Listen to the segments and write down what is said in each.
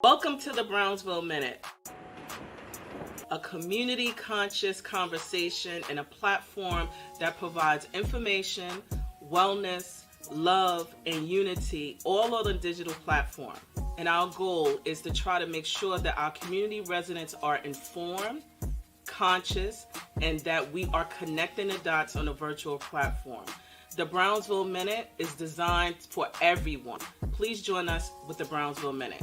Welcome to the Brownsville Minute, a community-conscious conversation and a platform that provides information, wellness, love, and unity all on a digital platform. And our goal is to try to make sure that our community residents are informed, conscious, and that we are connecting the dots on a virtual platform. The Brownsville Minute is designed for everyone. Please join us with the Brownsville Minute.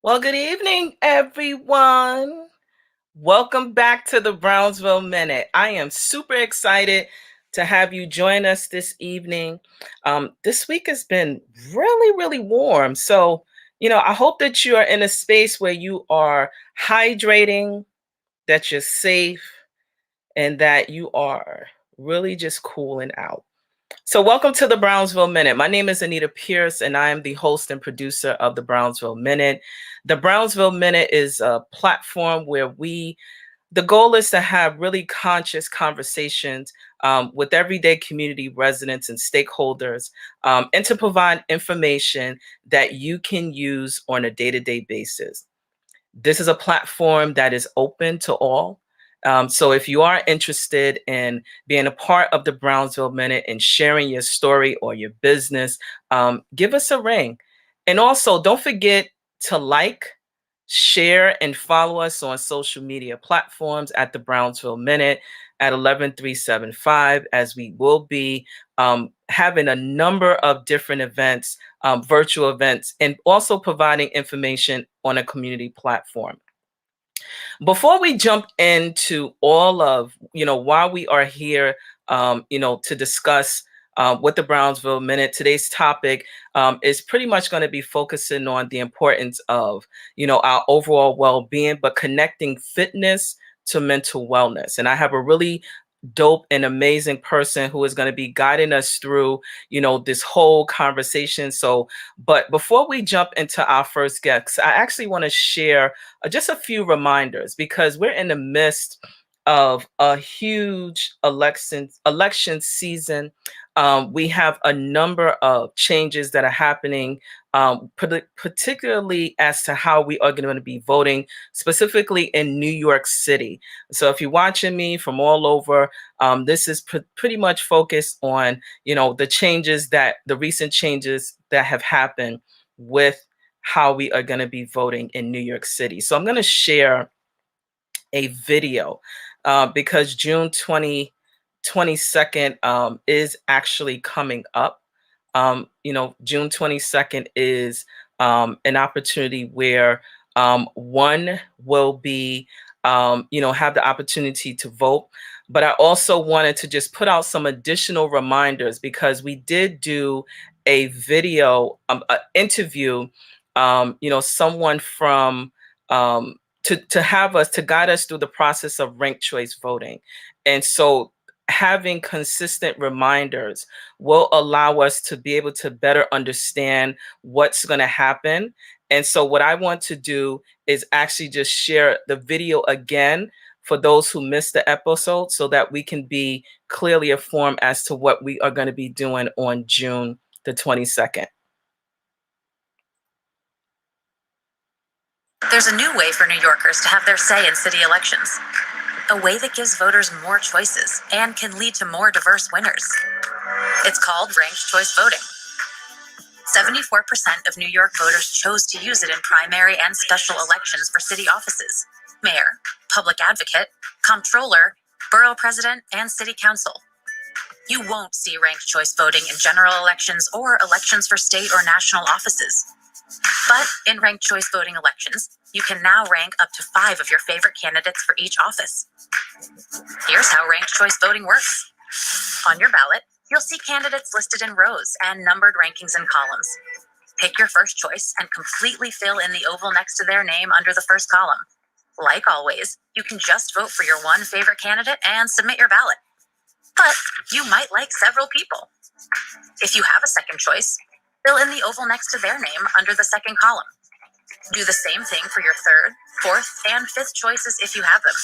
Well, good evening, everyone. Welcome back to the Brownsville Minute. I am super excited to have you join us this evening. This week has been really, really warm. So, I hope that you are in a space where you are hydrating, that you're safe, and that you are really just cooling out. So welcome to the Brownsville Minute. My name is Anita Pierce, and I am the host and producer of the Brownsville Minute. The Brownsville Minute is a platform where the goal is to have really conscious conversations with everyday community residents and stakeholders, and to provide information that you can use on a day-to-day basis. This is a platform that is open to all. So if you are interested in being a part of the Brownsville Minute and sharing your story or your business, give us a ring. And also, don't forget to like, share, and follow us on social media platforms at the Brownsville Minute at 11375, as we will be having a number of different events, virtual events, and also providing information on a community platform. Before we jump into all of, why we are here, to discuss with the Brownsville Minute, today's topic is pretty much going to be focusing on the importance of, our overall well-being, but connecting fitness to mental wellness. And I have a really dope and amazing person who is going to be guiding us through, this whole conversation. So, but before we jump into our first guest, I actually want to share just a few reminders, because we're in the midst of a huge election season. We have a number of changes that are happening, particularly as to how we are going to be voting, specifically in New York City. So if you're watching me from all over, this is pretty much focused on, the recent changes that have happened with how we are going to be voting in New York City. So I'm going to share a video because June 22nd is actually coming up. June 22nd is an opportunity where one will be, have the opportunity to vote. But I also wanted to just put out some additional reminders, because we did do a video interview, someone from to guide us through the process of ranked choice voting. And so having consistent reminders will allow us to be able to better understand what's going to happen. And so what I want to do is actually just share the video again for those who missed the episode, so that we can be clearly informed as to what we are going to be doing on June the 22nd. There's a new way for New Yorkers to have their say in city elections. A way that gives voters more choices and can lead to more diverse winners. It's called ranked choice voting. 74% of New York voters chose to use it in primary and special elections for city offices: mayor, public advocate, comptroller, borough president, and city council. You won't see ranked choice voting in general elections or elections for state or national offices. But in ranked choice voting elections, you can now rank up to 5 of your favorite candidates for each office. Here's how ranked choice voting works. On your ballot, you'll see candidates listed in rows and numbered rankings in columns. Pick your first choice and completely fill in the oval next to their name under the first column. Like always, you can just vote for your one favorite candidate and submit your ballot. But you might like several people. If you have a second choice, fill in the oval next to their name under the second column. Do the same thing for your third, fourth, and fifth choices if you have them.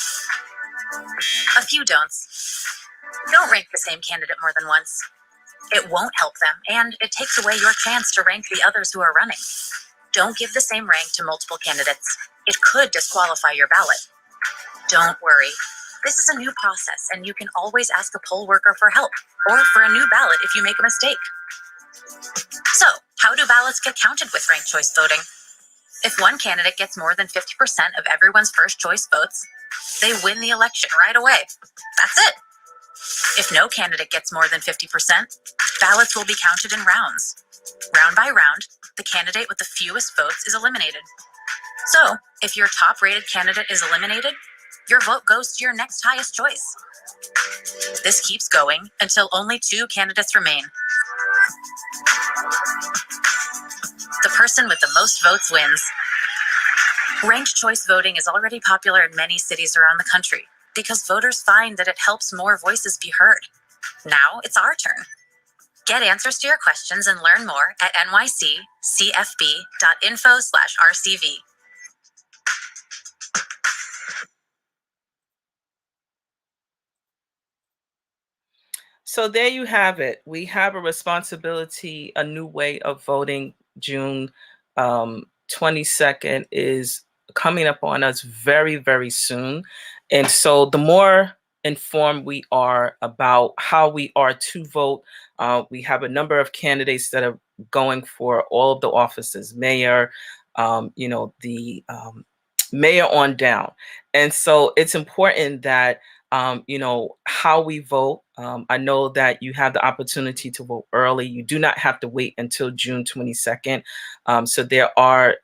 A few don'ts. Don't rank the same candidate more than once. It won't help them, and it takes away your chance to rank the others who are running. Don't give the same rank to multiple candidates. It could disqualify your ballot. Don't worry. This is a new process, and you can always ask a poll worker for help, or for a new ballot if you make a mistake. So, how do ballots get counted with ranked choice voting? If one candidate gets more than 50% of everyone's first choice votes, they win the election right away. That's it. If no candidate gets more than 50%, ballots will be counted in rounds. Round by round, the candidate with the fewest votes is eliminated. So, if your top-rated candidate is eliminated, your vote goes to your next highest choice. This keeps going until only 2 candidates remain. The person with the most votes wins. Ranked choice voting is already popular in many cities around the country because voters find that it helps more voices be heard. Now it's our turn. Get answers to your questions and learn more at nyccfb.info/RCV. So there you have it. We have a responsibility, a new way of voting. June 22nd is coming up on us very, very soon. And so the more informed we are about how we are to vote, we have a number of candidates that are going for all of the offices, mayor, the mayor on down. And so it's important that how we vote. I know that you have the opportunity to vote early. You do not have to wait until June 22nd. So there are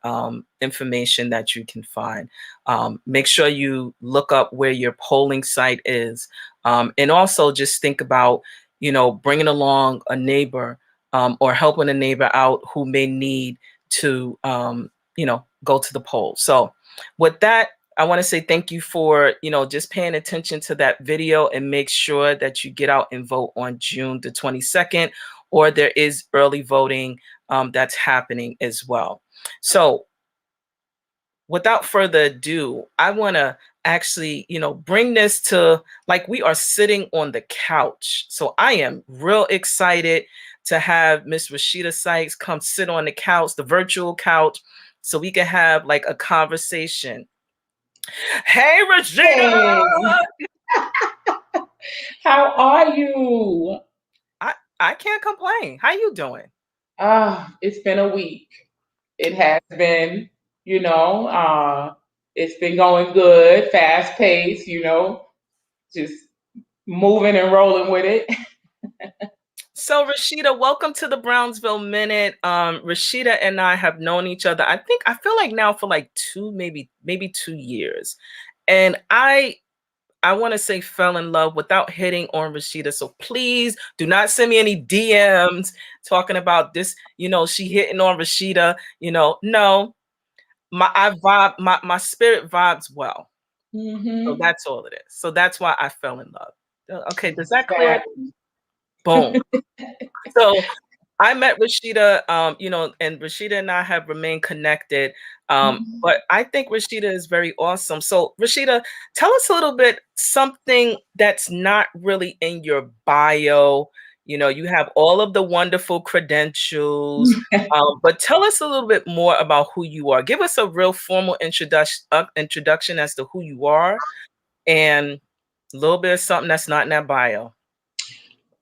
information that you can find. Make sure you look up where your polling site is. And also just think about, bringing along a neighbor or helping a neighbor out who may need to, go to the poll. So with that, I want to say thank you for, just paying attention to that video, and make sure that you get out and vote on June the 22nd, or there is early voting that's happening as well. So without further ado, I want to actually, bring this to, like, we are sitting on the couch. So I am real excited to have Miss Rashida Sykes come sit on the couch, the virtual couch, so we can have like a conversation. Hey, Rashida! Hey, how are you? I can't complain. How you doing? It's been a week. It has been, it's been going good, fast paced, just moving and rolling with it. So, Rashida, welcome to the Brownsville Minute. Rashida and I have known each other, I feel like now for like maybe 2 years. And I want to say fell in love without hitting on Rashida. So please do not send me any DMs talking about this, she hitting on Rashida, no. My spirit vibes well. So Mm-hmm. that's all it is. So that's why I fell in love. Okay, does that clear? Exactly. Boom. So I met Rashida, and Rashida and I have remained connected. Mhm. But I think Rashida is very awesome. So, Rashida, tell us a little bit something that's not really in your bio. You have all of the wonderful credentials, but tell us a little bit more about who you are. Give us a real formal introduction as to who you are, and a little bit of something that's not in that bio.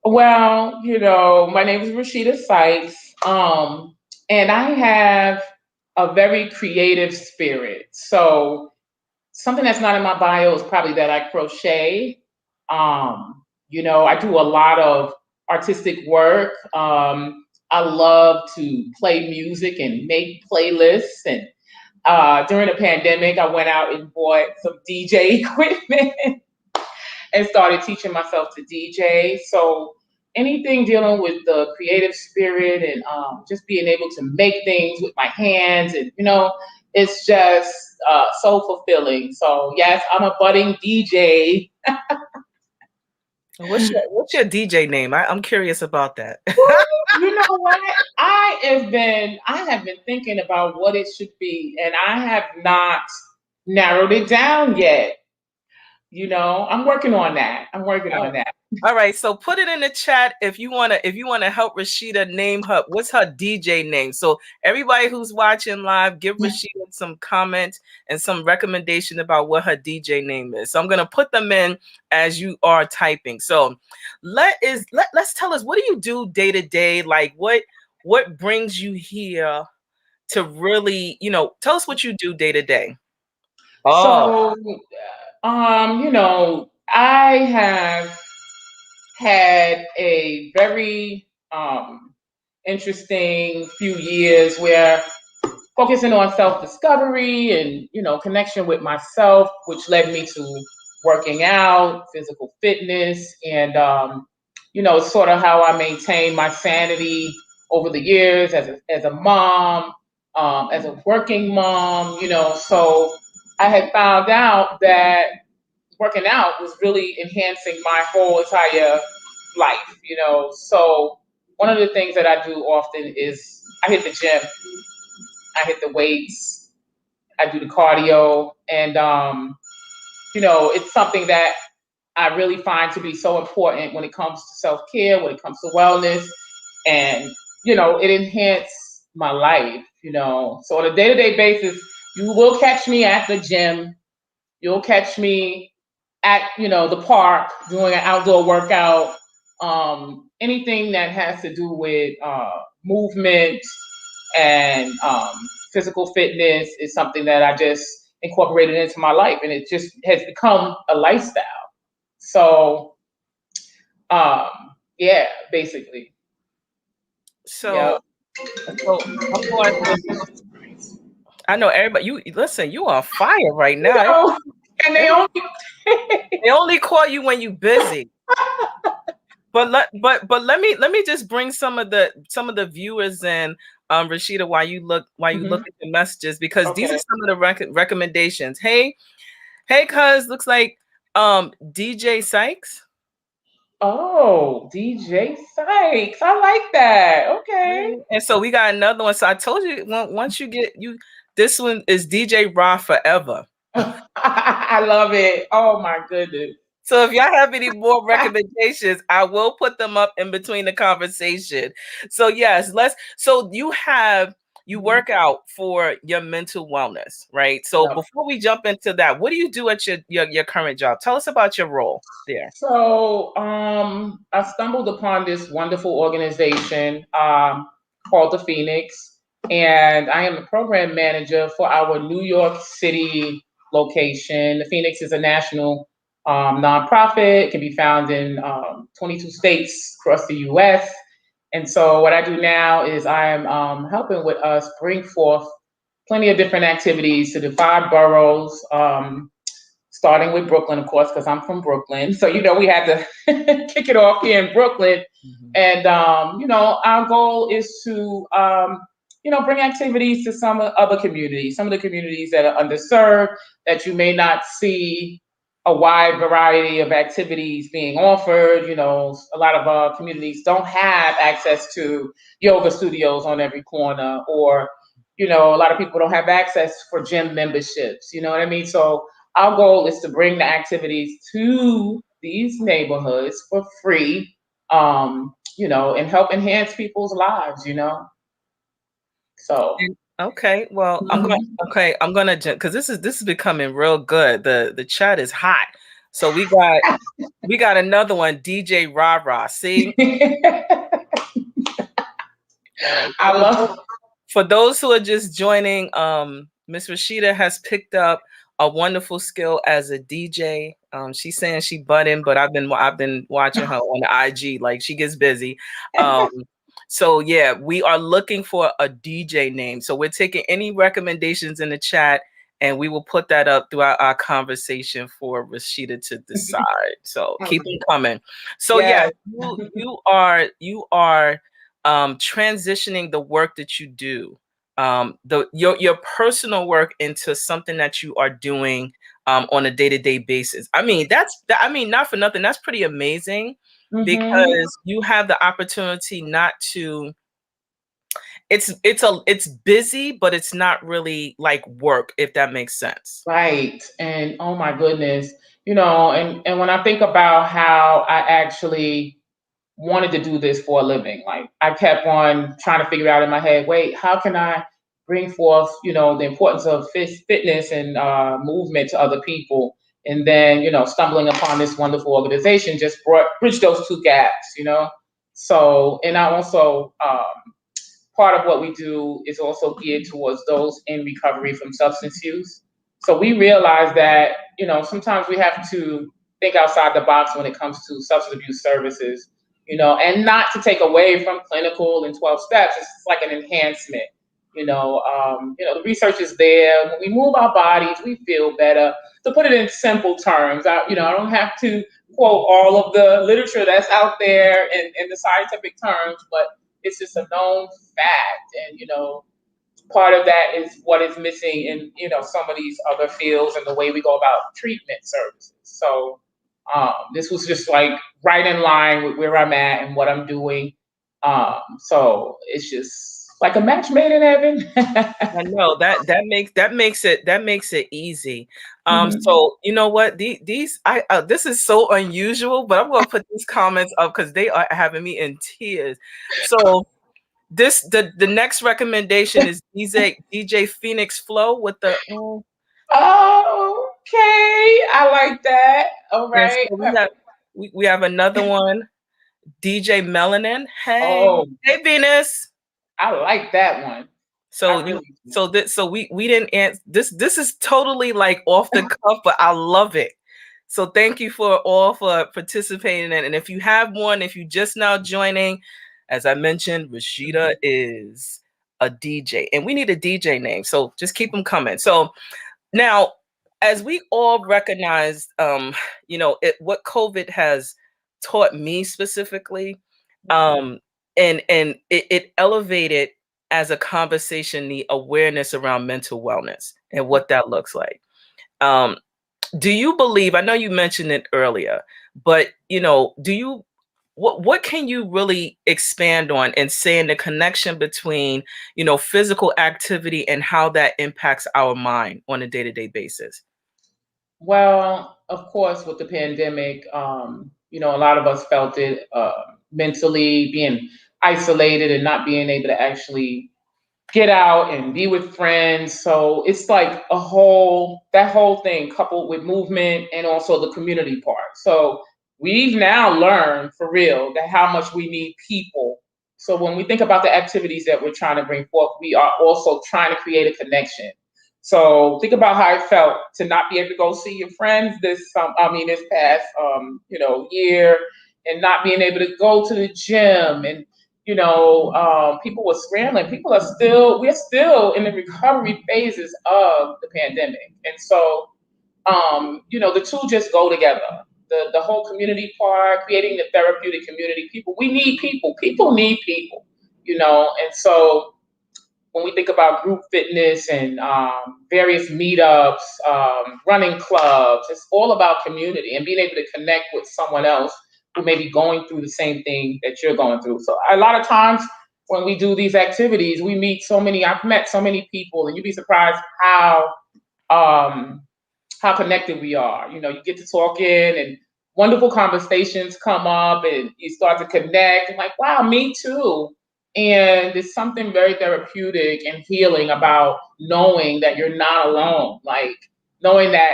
Well, my name is Rashida Sykes, and I have a very creative spirit. So something that's not in my bio is probably that I crochet. I do a lot of artistic work. I love to play music and make playlists. And during the pandemic, I went out and bought some DJ equipment and started teaching myself to DJ. So anything dealing with the creative spirit and just being able to make things with my hands, and it's just so fulfilling. So yes, I'm a budding DJ. What's your DJ name? I'm curious about that. You know what? I have been thinking about what it should be, and I have not narrowed it down yet. I'm working on that. I'm working on that. All right, so put it in the chat if you wanna help Rashida name what's her DJ name. So everybody who's watching live, give Rashida some comments and some recommendation about what her DJ name is. So I'm gonna put them in as you are typing. So let's tell us, what do you do day to day? Like what brings you here to really, tell us what you do day to day. Oh, So, I have had a very interesting few years where focusing on self-discovery and connection with myself, which led me to working out, physical fitness, and it's sort of how I maintain my sanity over the years as a mom, as a working mom. So I had found out that working out was really enhancing my whole entire life. So one of the things that I do often is I hit the gym, I hit the weights, I do the cardio, and it's something that I really find to be so important when it comes to self-care, when it comes to wellness, and it enhances my life. So on a day-to-day basis, you will catch me at the gym. You'll catch me at the park doing an outdoor workout. Anything that has to do with movement and physical fitness is something that I just incorporated into my life, and it just has become a lifestyle. So, yeah, basically, yeah. So, I'm going to. I know everybody. You listen. You on fire right now. And they only they only call you when you busy. But let me just bring some of the viewers in, Rashida, while you look at the messages, because these are some of the recommendations. Hey, cuz looks like DJ Sykes. Oh, DJ Sykes. I like that. Okay. And so we got another one. So I told you, once you get this one is DJ Raw Forever. I love it. Oh my goodness. So if y'all have any more recommendations, I will put them up in between the conversation. So yes, so you work out for your mental wellness, right? So before we jump into that, what do you do at your current job? Tell us about your role there. So I stumbled upon this wonderful organization called the Phoenix, and I am the program manager for our New York City location. The Phoenix is a national nonprofit. It can be found in 22 states across the U.S. And so what I do now is I am helping with us bring forth plenty of different activities to the 5 boroughs, starting with Brooklyn, of course, because I'm from Brooklyn. So, we had to kick it off here in Brooklyn. Mm-hmm. And, our goal is to, bring activities to some other communities, some of the communities that are underserved, that you may not see a wide variety of activities being offered. A lot of our communities don't have access to yoga studios on every corner, or, a lot of people don't have access for gym memberships. You know what I mean? So our goal is to bring the activities to these neighborhoods for free, and help enhance people's lives, So okay, well, I'm gonna because this is becoming real good. The chat is hot. So we got another one, DJ Rah. See? All right. I love. For those who are just joining, Miss Rashida has picked up a wonderful skill as a DJ. She's saying she butting, but I've been watching her on the IG. Like, she gets busy. So yeah, we are looking for a DJ name. So we're taking any recommendations in the chat, and we will put that up throughout our conversation for Rashida to decide. So keep them coming. So yeah, you are transitioning the work that you do, your personal work, into something that you are doing on a day-to-day basis. I mean, not for nothing, that's pretty amazing. Mm-hmm. Because you have the opportunity not to. It's busy, but it's not really like work, if that makes sense. Right. And oh my goodness, and when I think about how I actually wanted to do this for a living, like, I kept on trying to figure out in my head, wait, how can I bring forth, the importance of fitness and movement to other people? And then, stumbling upon this wonderful organization just bridged those two gaps, So, and I also, part of what we do is also geared towards those in recovery from substance use. So we realize that, sometimes we have to think outside the box when it comes to substance abuse services, and not to take away from clinical and 12 steps. It's like an enhancement. The research is there. When we move our bodies, we feel better. To put it in simple terms, I don't have to quote all of the literature that's out there in the scientific terms, but it's just a known fact. And, part of that is what is missing in, some of these other fields and the way we go about treatment services. So this was just like right in line with where I'm at and what I'm doing. So it's just like a match made in heaven. I know that makes it easy. Mhm. So you know what? These I this is so unusual, but I'm gonna put these comments up because they are having me in tears. So the next recommendation is DJ Phoenix Flow with the Okay, I like that. All and right. so we have another one, DJ Melanin. Oh, Hey Venus. I like that one. So I really do. we didn't answer this is totally like off the cuff, but I love it. So thank you for all for participating in it. And if you have one, if you just now joining, as I mentioned, Rashida is a DJ and we need a DJ name. So just keep them coming. So now, as we all recognize, what COVID has taught me specifically, um, and it elevated as a conversation the awareness around mental wellness and what that looks like. Um, do you believe? I know you mentioned it earlier, but do you? What can you really expand on and saying the connection between physical activity and how that impacts our mind on a day-to-day basis? Well, of course, with the pandemic, a lot of us felt it mentally, being isolated and not being able to actually get out and be with friends. So it's like that whole thing coupled with movement and also the community part. So we've now learned for real that how much we need people. So when we think about the activities that we're trying to bring forth, we are also trying to create a connection. So think about how it felt to not be able to go see your friends this past year, and not being able to go to the gym, and people were scrambling. We're still in the recovery phases of the pandemic. And so, the two just go together. The whole community part, creating the therapeutic community, we need people. People need people, and so when we think about group fitness and various meetups, running clubs, it's all about community and being able to connect with someone else who may be going through the same thing that you're going through. So a lot of times when we do these activities, I've met so many people, and you'd be surprised um, how connected we are. You get to talking, and wonderful conversations come up, and you start to connect and like, wow, me too. And there's something very therapeutic and healing about knowing that you're not alone, like knowing that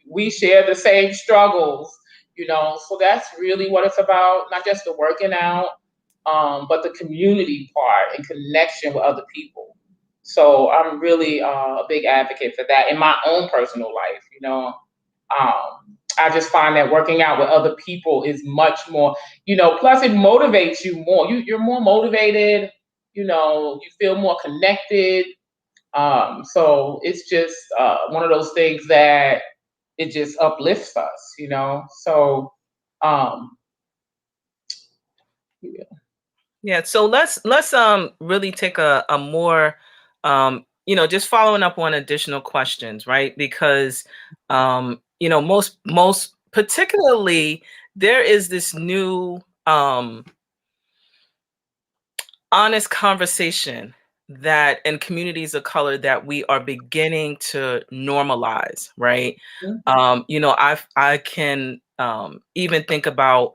we share the same struggles, so that's really what it's about, not just the working out, but the community part and connection with other people. So I'm really a big advocate for that in my own personal life. I just find that working out with other people is much more, plus it motivates you more. You're more motivated, you feel more connected. So it's just one of those things that it just uplifts us. So, um, yeah. Yeah, so let's really take a more just following up on additional questions, right? Because most particularly there is this new honest conversation that in communities of color that we are beginning to normalize, right? I can even think about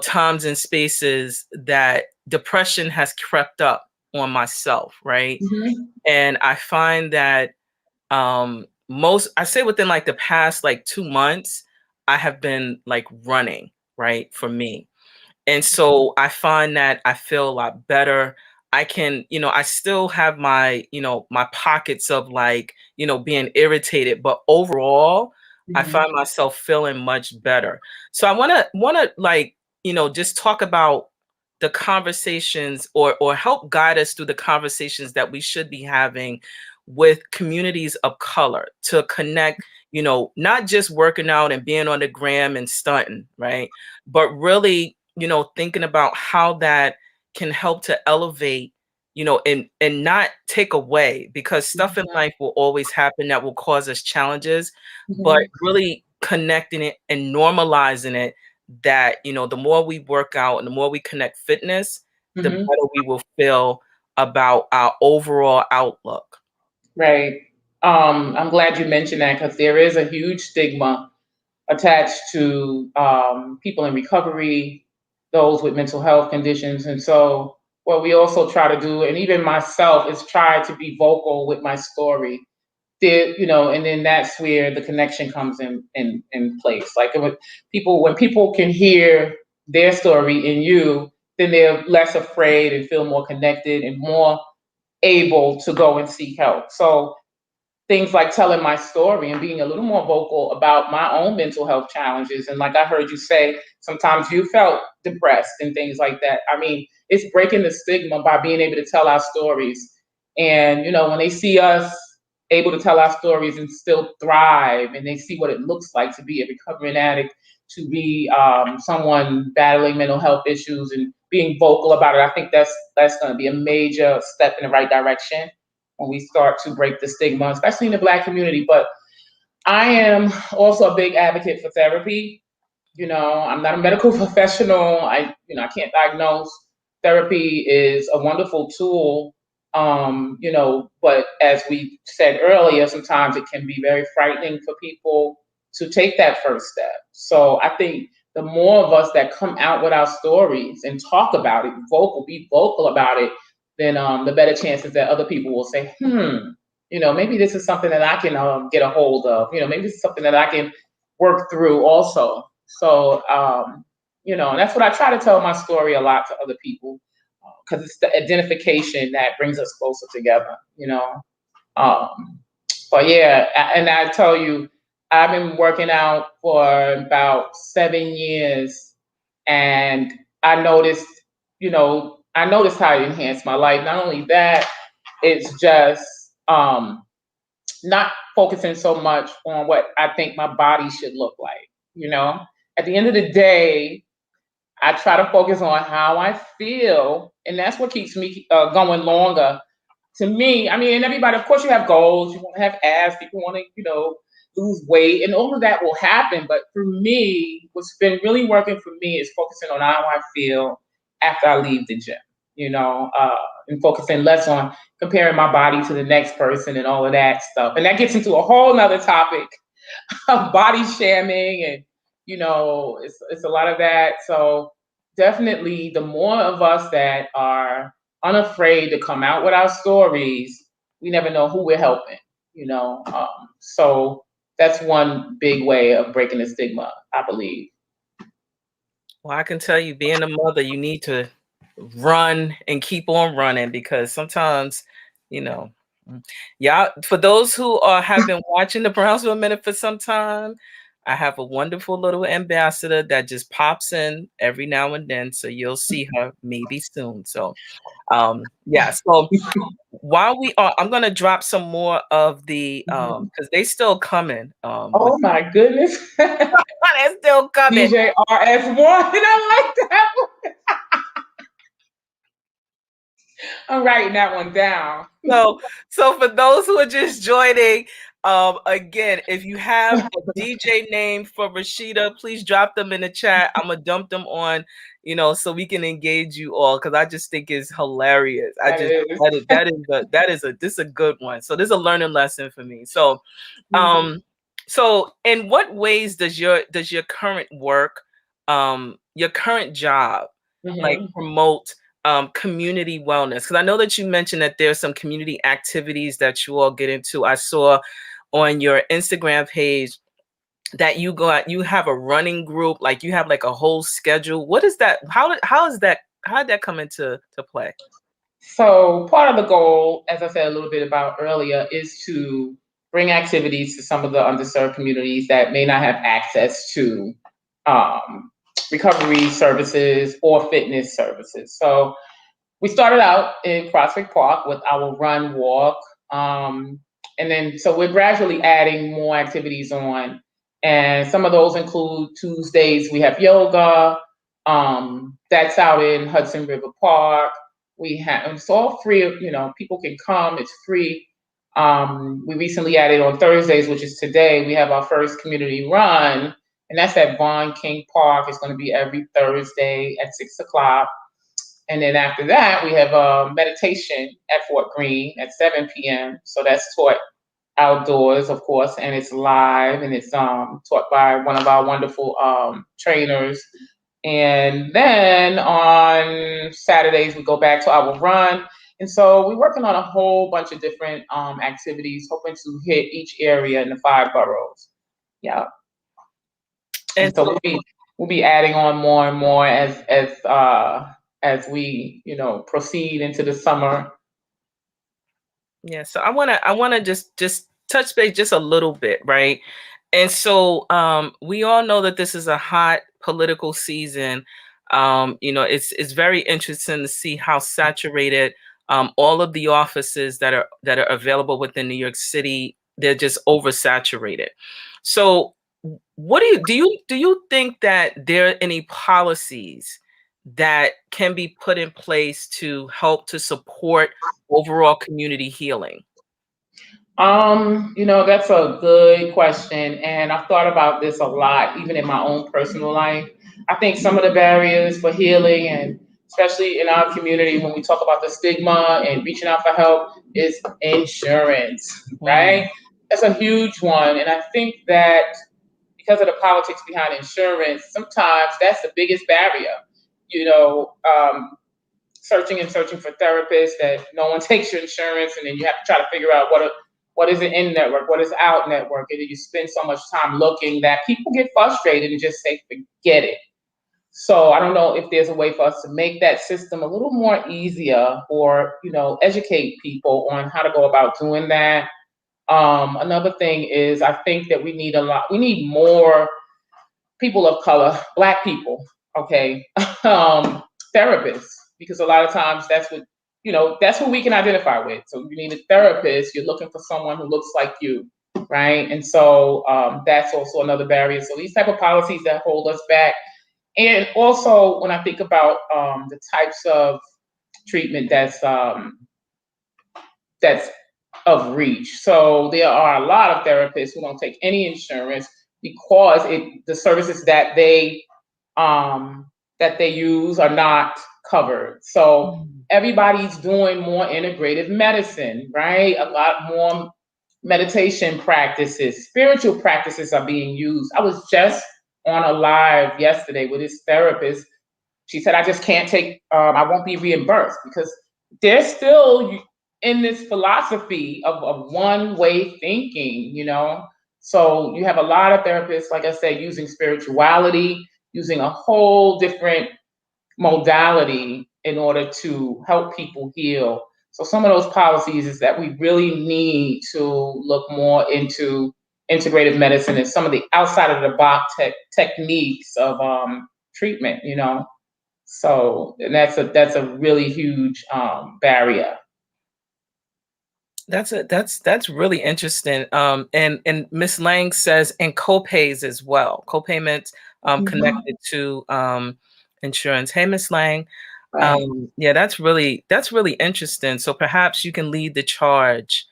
times and spaces that depression has crept up on myself, right? Mhm. And I find that most I say within like the past like 2 months, I have been like running, right, for me. And so I find that I feel a lot better. I can, I still have my, my pockets of like, being irritated, but overall, I Mhm. find myself feeling much better. So I want to like, just talk about the conversations or help guide us through the conversations that we should be having with communities of color to connect, not just working out and being on the gram and stunting, right? But really thinking about how that can help to elevate, and not take away, because stuff in life will always happen that will cause us challenges, but Mhm. really connecting it and normalizing it that, the more we work out and the more we connect fitness, the Hmm. better we will feel about our overall outlook. Right. I'm glad you mentioned that because there is a huge stigma attached to people in recovery, those with mental health conditions. And so, what we also try to do, and even myself, is try to be vocal with my story. And then that's where the connection comes in place. Like when people can hear their story in you, then they're less afraid and feel more connected and more able to go and seek help. So things like telling my story and being a little more vocal about my own mental health challenges. And like I heard you say, sometimes you felt depressed and things like that. I mean, it's breaking the stigma by being able to tell our stories. And, when they see us able to tell our stories and still thrive, and they see what it looks like to be a recovering addict, to be someone battling mental health issues and being vocal about it, I think that's going to be a major step in the right direction when we start to break the stigma, especially in the Black community. But I am also a big advocate for therapy. I'm not a medical professional. I can't diagnose. Therapy is a wonderful tool. But as we said earlier, sometimes it can be very frightening for people to take that first step. So I think the more of us that come out with our stories and talk about it, be vocal about it, then the better chances that other people will say, maybe this is something that I can get a hold of. Maybe this is something that I can work through also. So, and that's what I try to tell my story a lot to other people because it's the identification that brings us closer together. Um, but yeah, and I tell you, I've been working out for about 7 years, and I noticed, I noticed how it enhanced my life. Not only that, it's just not focusing so much on what I think my body should look like. At the end of the day, I try to focus on how I feel, and that's what keeps me going longer. To me, I mean, and everybody, of course, you have goals. You want to have abs. People want to, lose weight, and all of that will happen. But for me, what's been really working for me is focusing on how I feel after I leave the gym. And focusing less on comparing my body to the next person and all of that stuff. And that gets into a whole nother topic of body shaming, and it's a lot of that. So definitely, the more of us that are unafraid to come out with our stories, we never know who we're helping. So that's one big way of breaking the stigma, I believe. Well, I can tell you, being a mother, you need to run and keep on running because sometimes, you know, yeah. For those who have been watching the Brownsville Minute for some time, I have a wonderful little ambassador that just pops in every now and then, so you'll see her maybe soon. So, yeah. So while we are, I'm gonna drop some more of the because they still coming. With Oh my goodness. they're still coming. DJ RS1. I like that one. I'm writing that one down. So for those who are just joining, again, if you have a DJ name for Rashida, please drop them in the chat. I'm gonna dump them on, so we can engage you all because I just think it's hilarious. This is a good one. So this is a learning lesson for me. So, so in what ways does your current work, your current job, like promote community wellness? Because I know that you mentioned that there's some community activities that you all get into. I saw on your Instagram page that you have a running group, like you have like a whole schedule. What is that? How did that come into play? So part of the goal, as I said a little bit about earlier, is to bring activities to some of the underserved communities that may not have access to um, recovery services or fitness services. So we started out in Prospect Park with our run walk. And then so we're gradually adding more activities on. And some of those include Tuesdays, we have yoga. That's out in Hudson River Park. It's all free, people can come, it's free. We recently added on Thursdays, which is today, we have our first community run, and that's at Vaughn King Park. It's going to be every Thursday at 6 o'clock. And then after that, we have meditation at Fort Greene at 7 p.m. So that's taught outdoors, of course, and it's live, and it's taught by one of our wonderful trainers. And then on Saturdays, we go back to our run. And so we're working on a whole bunch of different activities, hoping to hit each area in the 5 boroughs. Yeah. And so we'll be adding on more and more as we, proceed into the summer. Yeah, so I wanna just touch base just a little bit, right? And so we all know that this is a hot political season. It's very interesting to see how saturated all of the offices that are available within New York City, they're just oversaturated. So what do you think that there are any policies that can be put in place to help to support overall community healing? That's a good question. And I've thought about this a lot, even in my own personal life. I think some of the barriers for healing, and especially in our community, when we talk about the stigma and reaching out for help, is insurance, right? That's a huge one. And I think that because of the politics behind insurance, sometimes that's the biggest barrier. You know, searching and searching for therapists that no one takes your insurance, and then you have to try to figure out what is an in network, what is out network, and then you spend so much time looking that people get frustrated and just say forget it. So I don't know if there's a way for us to make that system a little more easier, or educate people on how to go about doing that. Another thing is, I think that we need more people of color, Black people, okay, therapists, because a lot of times that's who we can identify with. So you need a therapist, you're looking for someone who looks like you, right? And so that's also another barrier. So these type of policies that hold us back. And also when I think about the types of treatment that's of reach. So there are a lot of therapists who don't take any insurance because the services that they use are not covered. So everybody's doing more integrative medicine, right? A lot more meditation practices, spiritual practices are being used. I was just on a live yesterday with this therapist. She said, I just can't I won't be reimbursed because they're still in this philosophy of one-way thinking. So you have a lot of therapists, like I said, using spirituality, using a whole different modality in order to help people heal. So some of those policies is that we really need to look more into integrative medicine and some of the outside of the box techniques of treatment, So and that's a really huge barrier. That's really interesting. And Miss Lang says, and copays as well, copayments connected to insurance. Hey, Miss Lang. Right. Yeah, that's really interesting. So perhaps you can lead the charge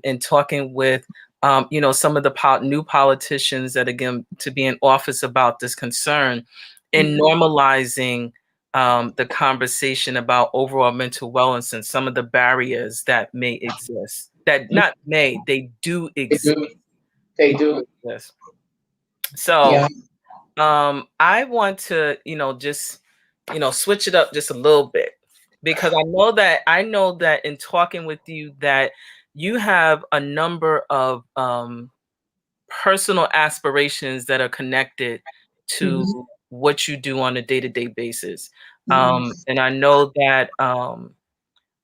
in talking with some of the new politicians that again to be in office about this concern, in normalizing the conversation about overall mental wellness and some of the barriers that may exist. That not may, they do exist. They do. Yes. So Yeah. I want to, just, switch it up just a little bit, because I know that in talking with you that you have a number of personal aspirations that are connected to what you do on a day-to-day basis. And I know that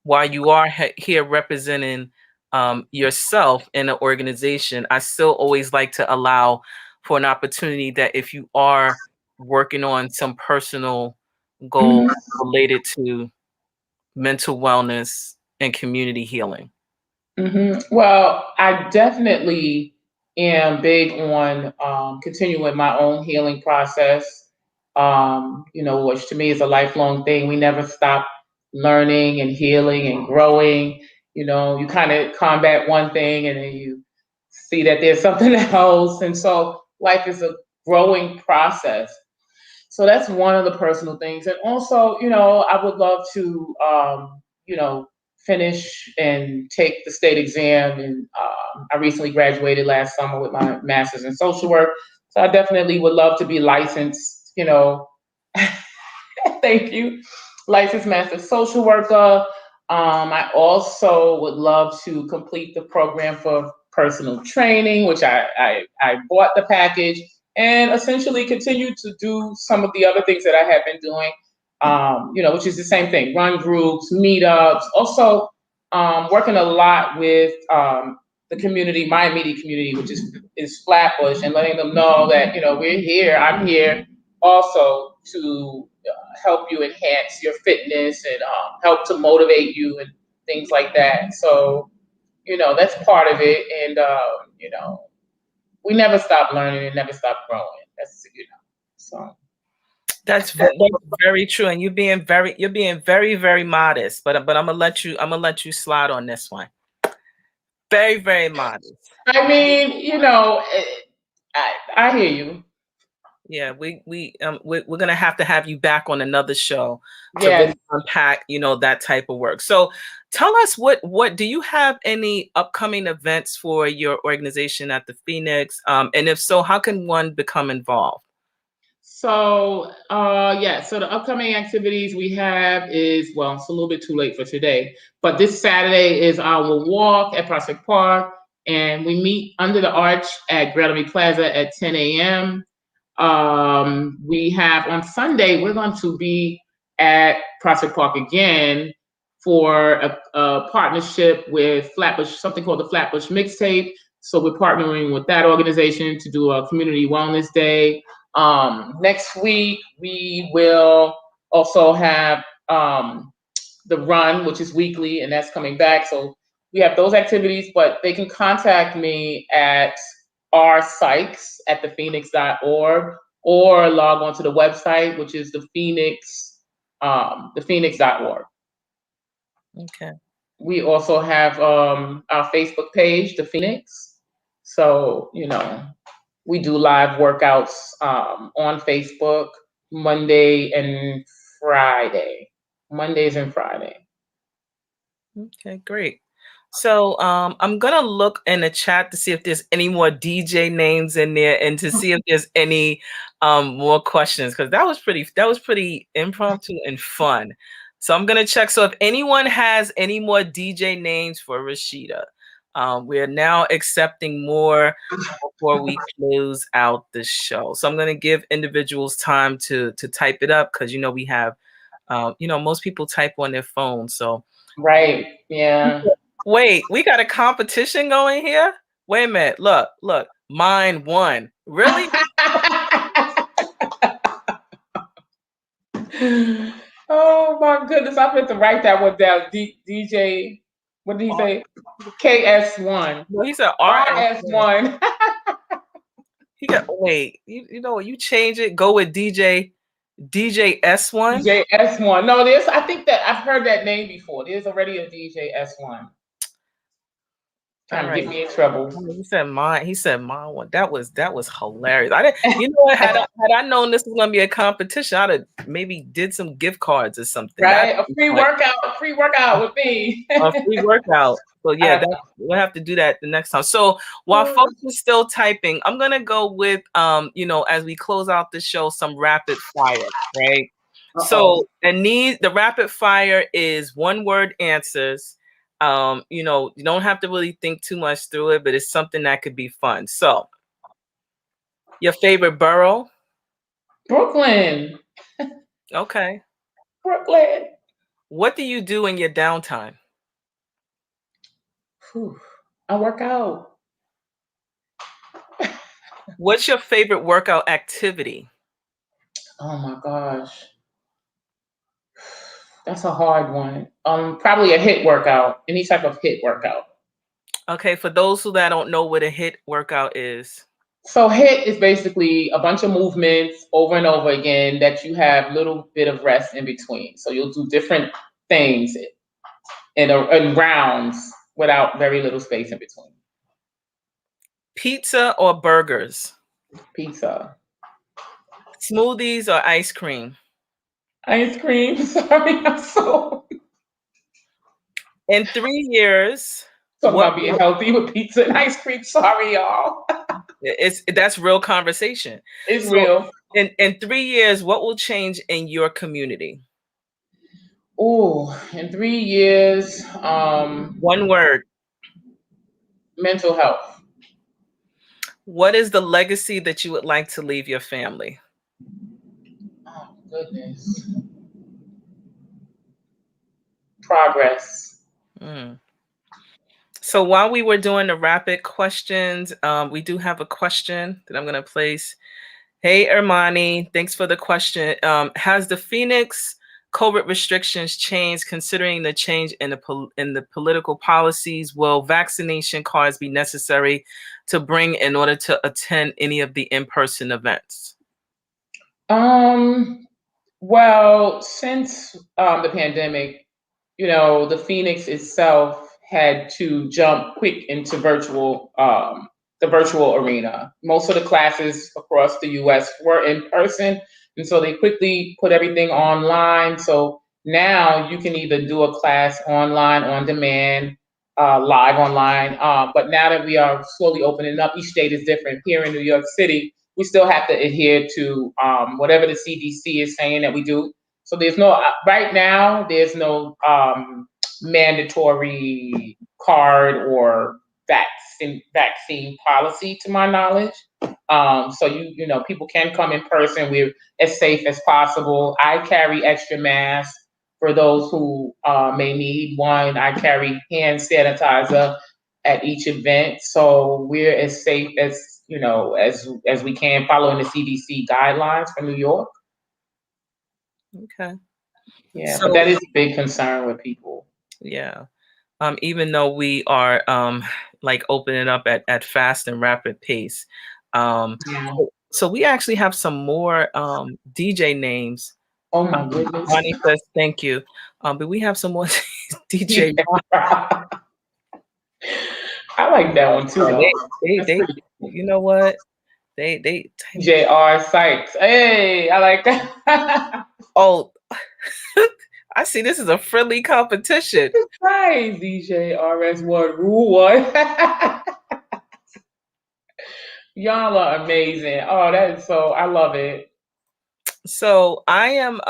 while you are here representing yourself in an organization, I still always like to allow for an opportunity that if you are working on some personal goal related to mental wellness and community healing. Well, I definitely am big on continuing my own healing process, which to me is a lifelong thing. We never stop learning and healing and growing. You kind of combat one thing and then you see that there's something else. And so life is a growing process. So that's one of the personal things. And also, I would love to, finish and take the state exam. And I recently graduated last summer with my master's in social work. So I definitely would love to be licensed, thank you, licensed master social worker. I also would love to complete the program for personal training, which I bought the package, and essentially continue to do some of the other things that I have been doing, which is the same thing: run groups, meetups. Also, working a lot with the community, my immediate community, which is Flatbush, and letting them know that we're here. I'm here also to help you enhance your fitness and help to motivate you and things like that. So that's part of it, and we never stop learning and never stop growing. That's so. That's very true, and you're being very, very modest. But I'm gonna let you slide on this one. Very, very modest. I mean, I hear you. Yeah, we're gonna have to have you back on another show to Yes. really unpack, that type of work. So tell us what do you have any upcoming events for your organization at the Phoenix? And if so, how can one become involved? So, so the upcoming activities we have is, well, it's a little bit too late for today, but this Saturday is our walk at Prospect Park, and we meet under the arch at Grellery Plaza at 10 a.m. We have on Sunday, we're going to be at Prospect Park again for a partnership with Flatbush, something called the Flatbush Mixtape. So we're partnering with that organization to do a community wellness day. Next week, we will also have the run, which is weekly, and that's coming back. So we have those activities, but they can contact me at rsykes@thephoenix.org or log on to the website, which is thephoenix.org. Okay. We also have our Facebook page, The Phoenix. So, we do live workouts on Facebook Mondays and Friday. Okay, great. So I'm gonna look in the chat to see if there's any more DJ names in there, and to see if there's any more questions, because that was pretty impromptu and fun. So I'm gonna check. So if anyone has any more DJ names for Rashida, we are now accepting more before we close out the show. So I'm gonna give individuals time to type it up, because we have most people type on their phone. So Right. Yeah. wait, we got a competition going here? Wait a minute. Look. Mine won. Really? Oh my goodness. I meant to write that one down. DJ, what did he say? KS1. No, he said RS1. RS1. He got wait. You know what? You change it. Go with DJ S1. DJ S1. No, I think that I've heard that name before. There's already a DJ S1. Trying to get me in trouble. He said mine. He said mine one. That was hilarious. I didn't. You know what? Had I known this was gonna be a competition, I'd have maybe did some gift cards or something. Right, a free workout with me. A free workout. So yeah, we'll have to do that the next time. So while folks are still typing, I'm gonna go with as we close out the show, some rapid fire, right? Uh-oh. So the rapid fire is one word answers. You don't have to really think too much through it, but it's something that could be fun. So your favorite borough? Brooklyn. Okay. Brooklyn. What do you do in your downtime? I work out. What's your favorite workout activity? Oh my gosh. That's a hard one. Probably a HIIT workout. Any type of HIIT workout. Okay, for those who don't know what a HIIT workout is. So HIIT is basically a bunch of movements over and over again that you have little bit of rest in between. So you'll do different things in rounds without very little space in between. Pizza or burgers? Pizza. Smoothies or ice cream? Ice cream. Sorry, I'm so In 3 years, talking what about being will healthy with pizza and ice cream. Sorry, y'all. that's real conversation. It's So real. in 3 years, what will change in your community? Oh, in 3 years, One word. mental health. What is the legacy that you would like to leave your family? Oh goodness. Progress. Mm. So while we were doing the rapid questions, we do have a question that I'm going to place. Hey, Ermani, thanks for the question. Has the Phoenix COVID restrictions changed considering the change in the political policies? Will vaccination cards be necessary to bring in order to attend any of the in-person events? Well, since the pandemic, the Phoenix itself had to jump quick into the virtual arena. Most of the classes across the US were in person, and so they quickly put everything online. So now you can either do a class online, on demand, live online. But now that we are slowly opening up, each state is different. Here in New York City, we still have to adhere to whatever the CDC is saying that we do. So there's no right now. There's no mandatory card or vaccine policy, to my knowledge. So people can come in person. We're as safe as possible. I carry extra masks for those who may need one. I carry hand sanitizer at each event, so we're as safe as we can, following the CDC guidelines for New York. Okay. Yeah, but So that is a big concern with people. yeah. Even though we are like opening up at fast and rapid pace. Yeah. So we actually have some more DJ names. Oh my goodness. Ronnie says thank you. But we have some more DJ. I like that one too, Oh, though. That's they pretty cool. you know what? They J.R. Sykes. Hey, I like that. oh I see this is a friendly competition. Nice. DJRS1 Rule 1. Y'all are amazing. Oh, that is so, I love it. So I am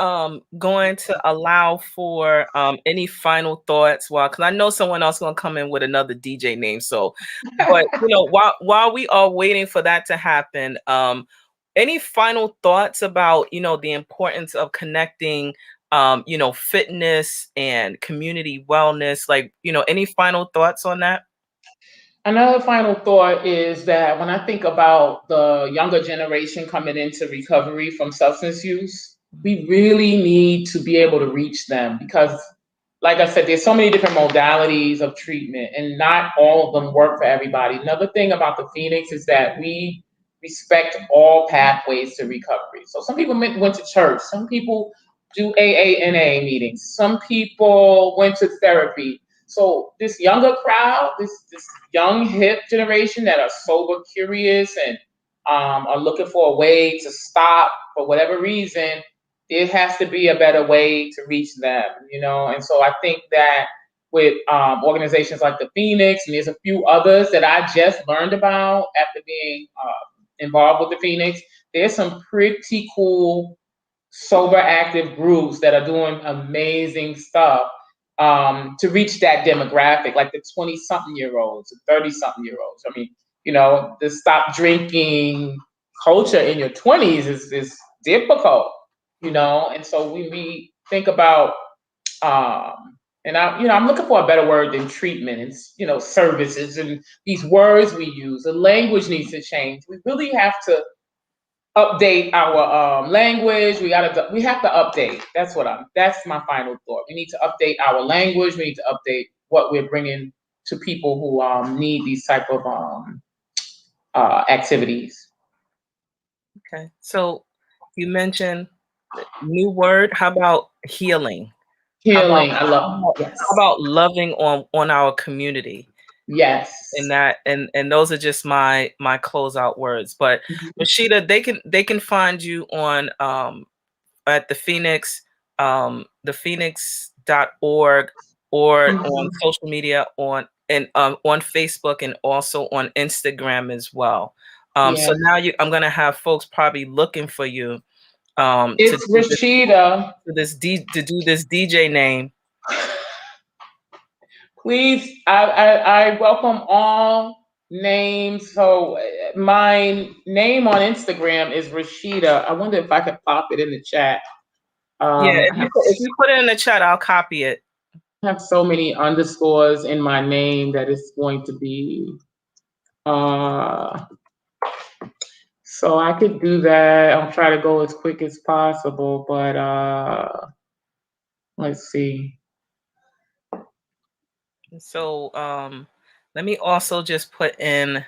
going to allow for any final thoughts because I know someone else gonna come in with another DJ name. So, but while we are waiting for that to happen, any final thoughts about the importance of connecting fitness and community wellness? Like any final thoughts on that? Another final thought is that when I think about the younger generation coming into recovery from substance use, we really need to be able to reach them because, like I said, there's so many different modalities of treatment and not all of them work for everybody. Another thing about the Phoenix is that we respect all pathways to recovery. So some people went to church, some people do AANA meetings, some people went to therapy. So this younger crowd, this young hip generation that are sober curious and are looking for a way to stop for whatever reason, it has to be a better way to reach them, And so I think that with organizations like the Phoenix, and there's a few others that I just learned about after being involved with the Phoenix, there's some pretty cool sober active groups that are doing amazing stuff to reach that demographic, like the 20-something-year-olds, the 30-something-year-olds. I mean, the stop drinking culture in your 20s is difficult, and so when we think about and I'm looking for a better word than treatment and services and these words we use. The language needs to change. We really have to update our language. We have to update. That's my final thought. We need to update our language. We need to update what we're bringing to people who need these type of activities. Okay. So you mentioned new word. How about healing? How about Healing. I love. Yes. how about loving on our community? Yes. And that and those are just my closeout words. But Mhm. Rashida, they can find you on at the Phoenix, thephoenix.org, or on Mhm. social media on Facebook and also on Instagram as well. So Yes. now I'm gonna have folks probably looking for you to It's do Rashida. to do this DJ name. Please, I welcome all names. So my name on Instagram is Rashida. I wonder if I could pop it in the chat. Yeah, I if you put it in the chat, I'll copy it. have so many underscores in my name that it's going to be. Uh, so I could do that. I'll try to go as quick as possible, but let's see. So let me also just put in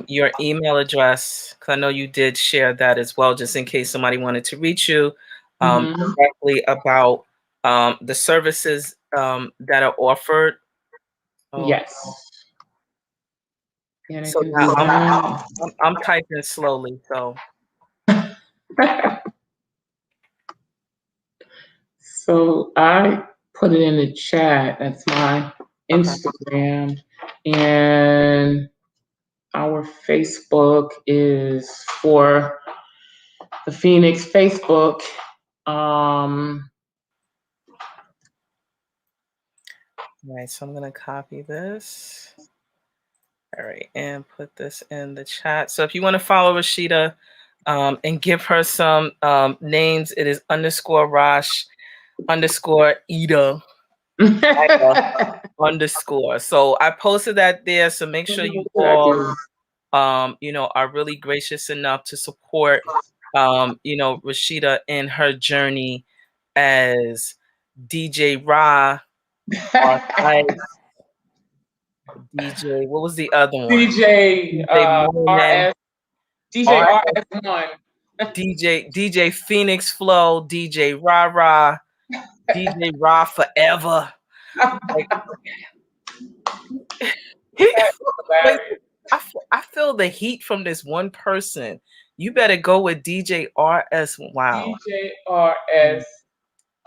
your email address, because I know you did share that as well, just in case somebody wanted to reach you Mhm. directly about the services that are offered. Oh, Yes. And I so can now do I'm typing slowly. So that. So I put it in the chat. That's my okay, Instagram. And our Facebook is for the Phoenix Facebook. Um, all right. So I'm gonna copy this. All right, and put this in the chat. So if you want to follow Rashida and give her some names, it is _Rash _Ida Ida _. So I posted that there. So make sure you what did I all do? are really gracious enough to support Rashida in her journey as DJ Ra or DJ. What was the other one? DJ DJ Morning. RS, DJ RS1. DJ Phoenix Flow, DJ Ra Ra, DJ Ra Forever. Like like, Hilarious. I feel the heat from this one person. You better go with DJ RS. Wow. DJ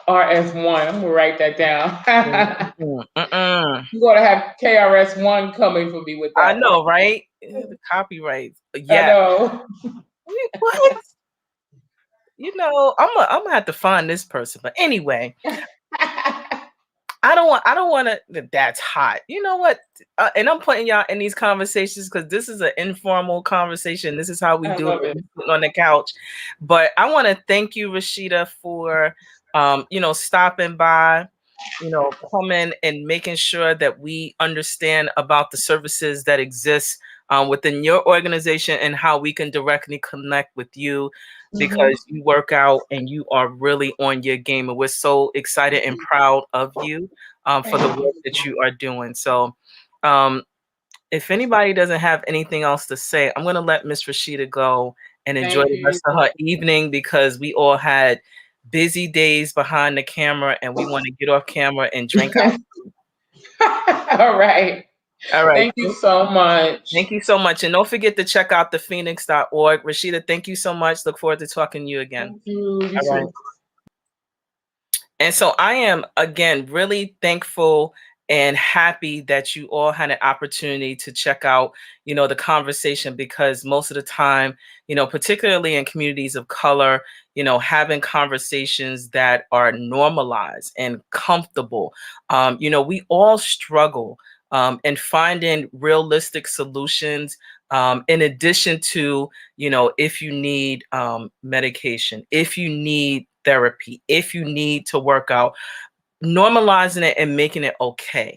RS1. I'm gonna write that down. Mm-mm. You're gonna have KRS1 coming for me with I that one. know, right? The copyright. I Yeah. know. What? I'm gonna have to find this person. But anyway, I don't want to. That's hot. You know what? And I'm putting y'all in these conversations because this is an informal conversation. This is how we I do it love it. on the couch. But I want to thank you, Rashida, for stopping by, coming and making sure that we understand about the services that exist within your organization and how we can directly connect with you, Mhm. because you work out and you are really on your game. And we're so excited and proud of you for the Thank you. work that you are doing. So, um, if anybody doesn't have anything else to say, I'm going to let Miss Rashida go and enjoy Thank the rest of you. her evening, because we all had busy days behind the camera and we want to get off camera and drink out. All right. All right. Thank you so much. Thank you so much. And don't forget to check out thephoenix.org. Rashida, thank you so much. Look forward to talking to you again. Thank you. You All right. too. And so I am, again, really thankful and happy that you all had an opportunity to check out, the conversation, because most of the time, particularly in communities of color, having conversations that are normalized and comfortable, we all struggle in finding realistic solutions. In addition to, if you need medication, if you need therapy, if you need to work out, normalizing it and making it okay.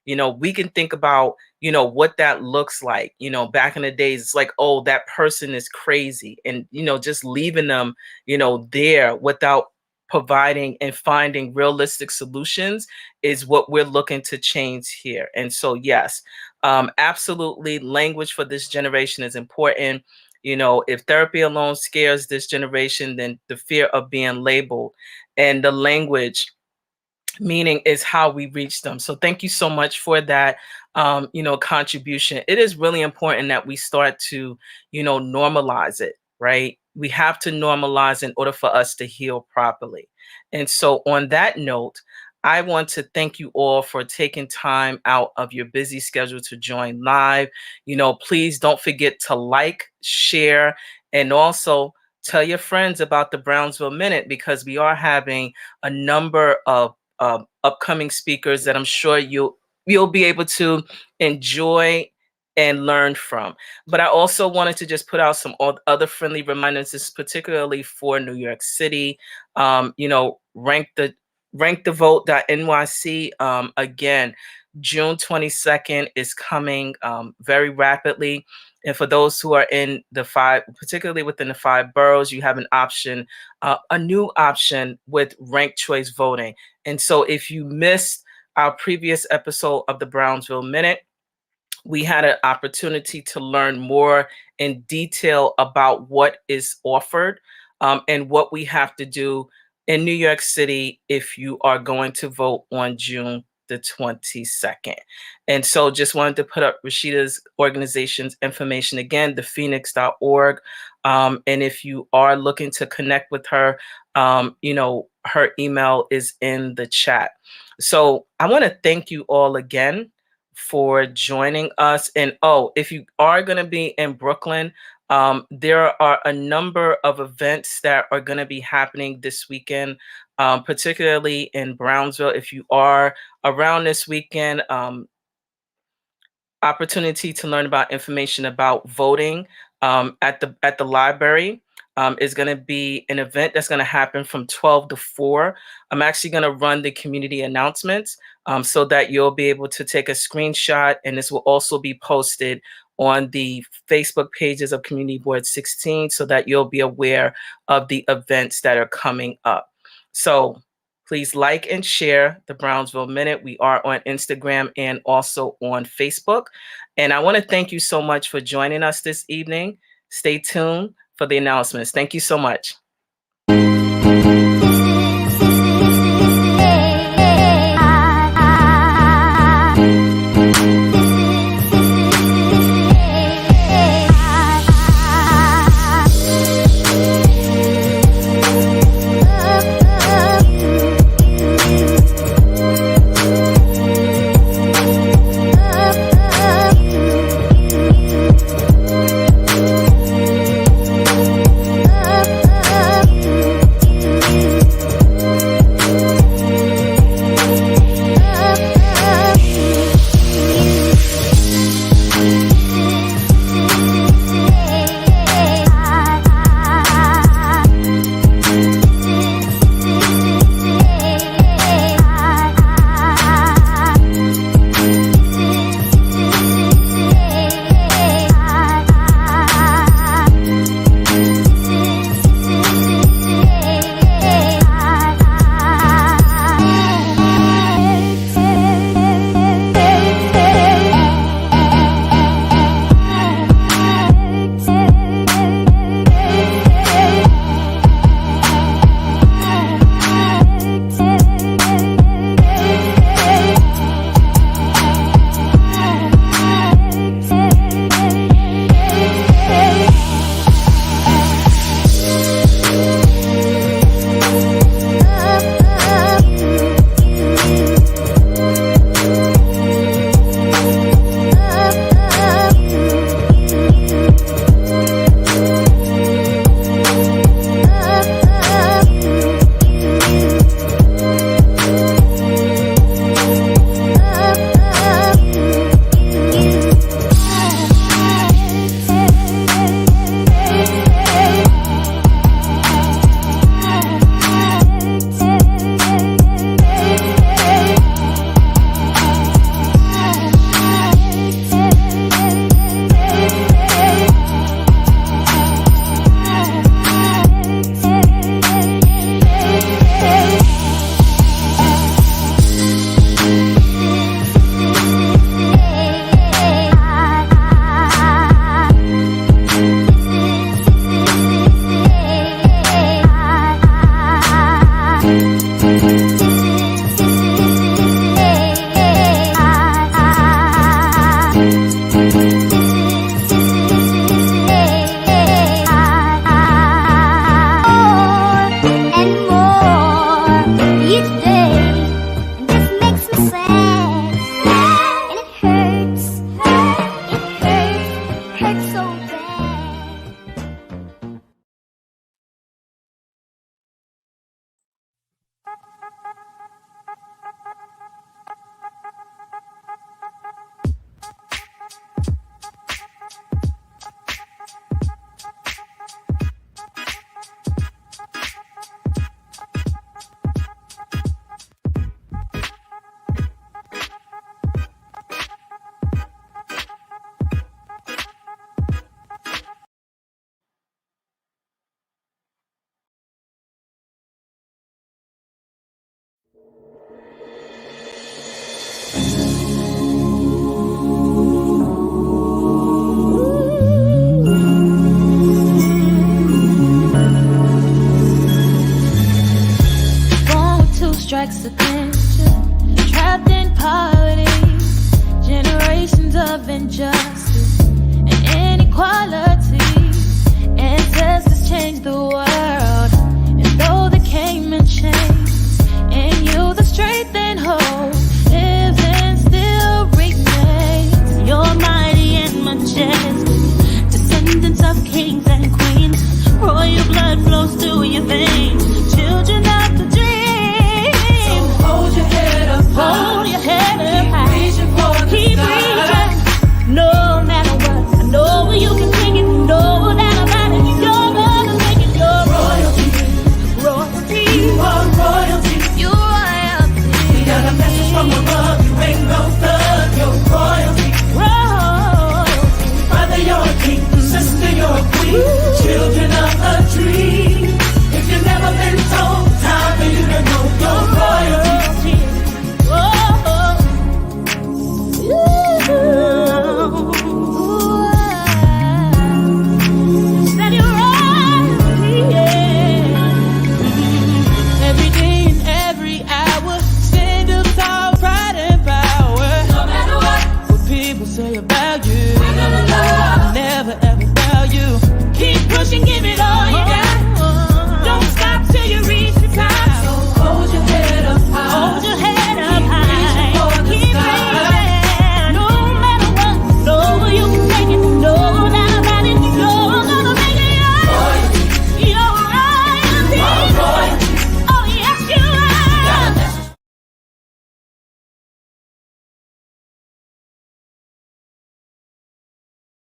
We can think about, what that looks like. Back in the days, it's like, oh, that person is crazy. And, just leaving them, there without providing and finding realistic solutions is what we're looking to change here. And so, yes, absolutely, language for this generation is important. If therapy alone scares this generation, then the fear of being labeled and the language meaning is how we reach them. So thank you so much for that. contribution, it is really important that we start to, normalize it, right? We have to normalize in order for us to heal properly. And so on that note, I want to thank you all for taking time out of your busy schedule to join live. Please don't forget to like, share, and also tell your friends about the Brownsville Minute, because we are having a number of upcoming speakers that I'm sure you'll be able to enjoy and learn from. But I also wanted to just put out some other friendly reminders, this is particularly for New York City. Rankthevote.nyc. Again, June 22nd is coming very rapidly. And for those who are in the 5, particularly within the 5 boroughs, you have an option, a new option with ranked choice voting. And so if you missed our previous episode of the Brownsville Minute, we had an opportunity to learn more in detail about what is offered and what we have to do in New York City if you are going to vote on June the 22nd. And so just wanted to put up Rashida's organization's information again, thephoenix.org. And if you are looking to connect with her, her email is in the chat. So I want to thank you all again for joining us. And if you are going to be in Brooklyn, there are a number of events that are going to be happening this weekend, particularly in Brownsville. If you are around this weekend, opportunity to learn about information about voting at the library is going to be an event that's going to happen from 12 to 4. I'm actually going to run the community announcements so that you'll be able to take a screenshot, and this will also be posted on the Facebook pages of Community Board 16 so that you'll be aware of the events that are coming up. So please like and share the Brownsville Minute. We are on Instagram and also on Facebook. And I want to thank you so much for joining us this evening. Stay tuned for the announcements. Thank you so much. Strikes attention, trapped in poverty, generations of injustice and inequality. Ancestors changed the world, and though they came in chains, in you the strength and hope lives and still remains. You're mighty and majestic, descendants of kings and